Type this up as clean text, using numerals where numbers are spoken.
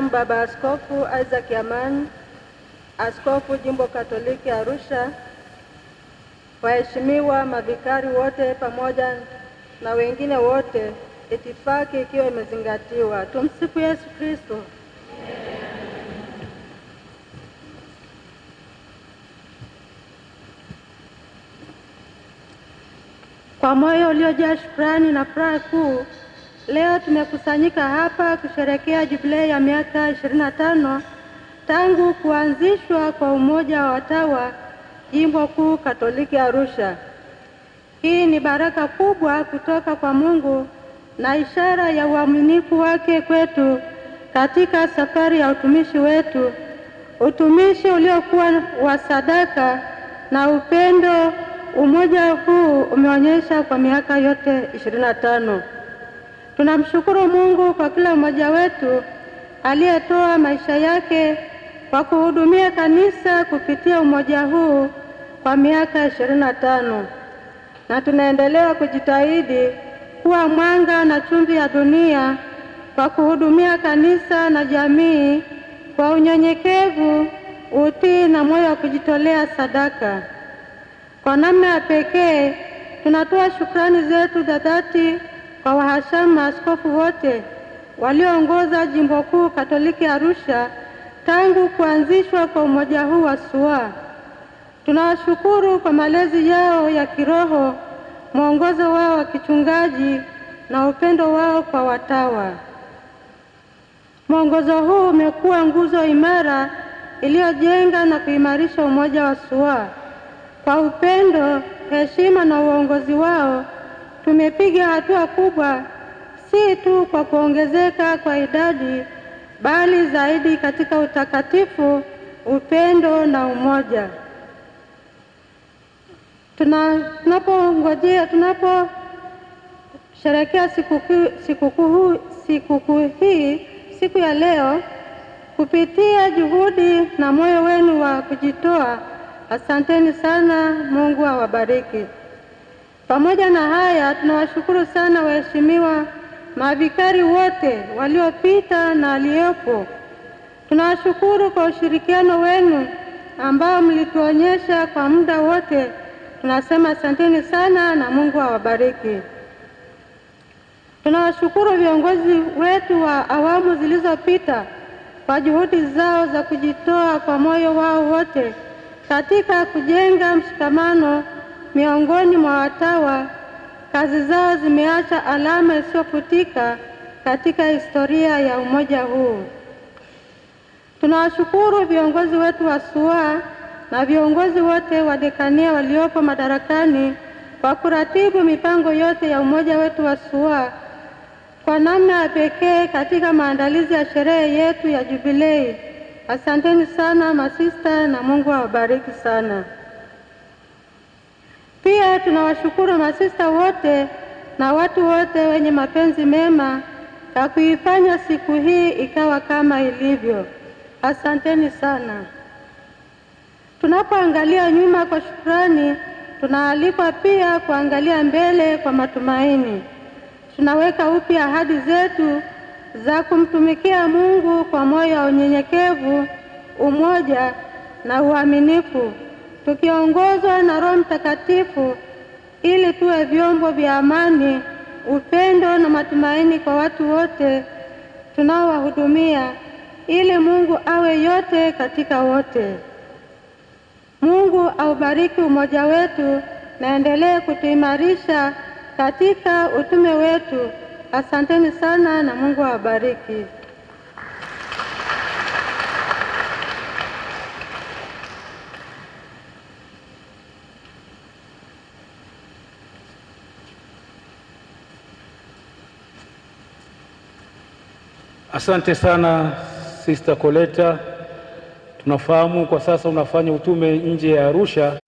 Marehemu Baba Askofu Isaac Amani, Askofu Jimbo Katoliki Arusha, waheshimiwa mavikari wote pamoja na wengine wote, itifaki ikiwa imezingatiwa. Tumsifu Yesu Kristo. Kwa moyo uliojaa shukrani na furaha kuu, leo tumekusanyika hapa kusherehekea jubilei ya miaka 25 tangu kuanzishwa kwa Umoja wa Watawa Jimbo Kuu Katoliki Arusha. Hii ni baraka kubwa kutoka kwa Mungu na ishara ya uaminifu wake kwetu katika safari ya utumishi wetu, utumishi uliokuwa wa sadaka na upendo. Umoja huu umeonyesha kwa miaka yote 25. Tunamshukuru Mungu kwa kila mmoja wetu aliyetoa maisha yake kwa kuhudumia kanisa kupitia umoja huu kwa miaka 25. Na tunaendelea kujitahidi kuwa mwanga na chumvi ya dunia kwa kuhudumia kanisa na jamii kwa unyenyekevu, utii na moyo wa kujitolea sadaka. Kwa namna ya pekee, tunatoa shukrani zetu za dhati kwa wahashamu maaskofu wote walioongoza Jimbo Kuu Katoliki Arusha tangu kuanzishwa kwa umoja huu wa SUA. Tunawashukuru kwa malezi yao ya kiroho, mwongozo wao wa kichungaji na upendo wao kwa watawa. Mwongozo huu umekuwa nguzo imara iliyojenga na kuimarisha umoja wa SUA. Kwa upendo, heshima na uongozi wao, tumepiga hatua kubwa, si tu kwa kuongezeka kwa idadi, bali zaidi katika utakatifu, upendo na umoja. Tunaposherehekea sikukuu hii siku ya leo, kupitia juhudi na moyo wenu wa kujitoa, asanteni sana. Mungu awabariki. Pamoja na haya, tunawashukuru sana waheshimiwa mavikari wote waliopita na aliyopo. Tunawashukuru kwa ushirikiano wenu ambao mlituonyesha kwa muda wote. Tunasema asanteni sana na Mungu awabariki. Tunawashukuru viongozi wetu wa awamu zilizopita kwa juhudi zao za kujitoa kwa moyo wao wote katika kujenga mshikamano miongoni mwa watawa. Kazi zao zimeacha alama isiyofutika katika historia ya umoja huu. Tunawashukuru viongozi wetu wa SUA na viongozi wote wa dekania waliopo madarakani kwa kuratibu mipango yote ya umoja wetu wa SUA. Kwa namna ya pekee katika maandalizi ya sherehe yetu ya jubilei, asanteni sana masista na Mungu awabariki sana. Pia tunawashukuru masista wote na watu wote wenye mapenzi mema kwa kuifanya siku hii ikawa kama ilivyo. Asanteni sana. Tunapoangalia nyuma kwa shukrani, tunaalikwa pia kuangalia mbele kwa matumaini. Tunaweka upya ahadi zetu za kumtumikia Mungu kwa moyo wa unyenyekevu, umoja na uaminifu, tukiongozwa na Roho Mtakatifu ili tuwe vyombo vya amani, upendo na matumaini kwa watu wote tunaowahudumia, ili Mungu awe yote katika wote. Mungu aubariki umoja wetu na endelee kutuimarisha katika utume wetu. Asanteni sana na Mungu awabariki. Asante sana Sister Koleta. Tunafahamu kwa sasa unafanya utume nje ya Arusha.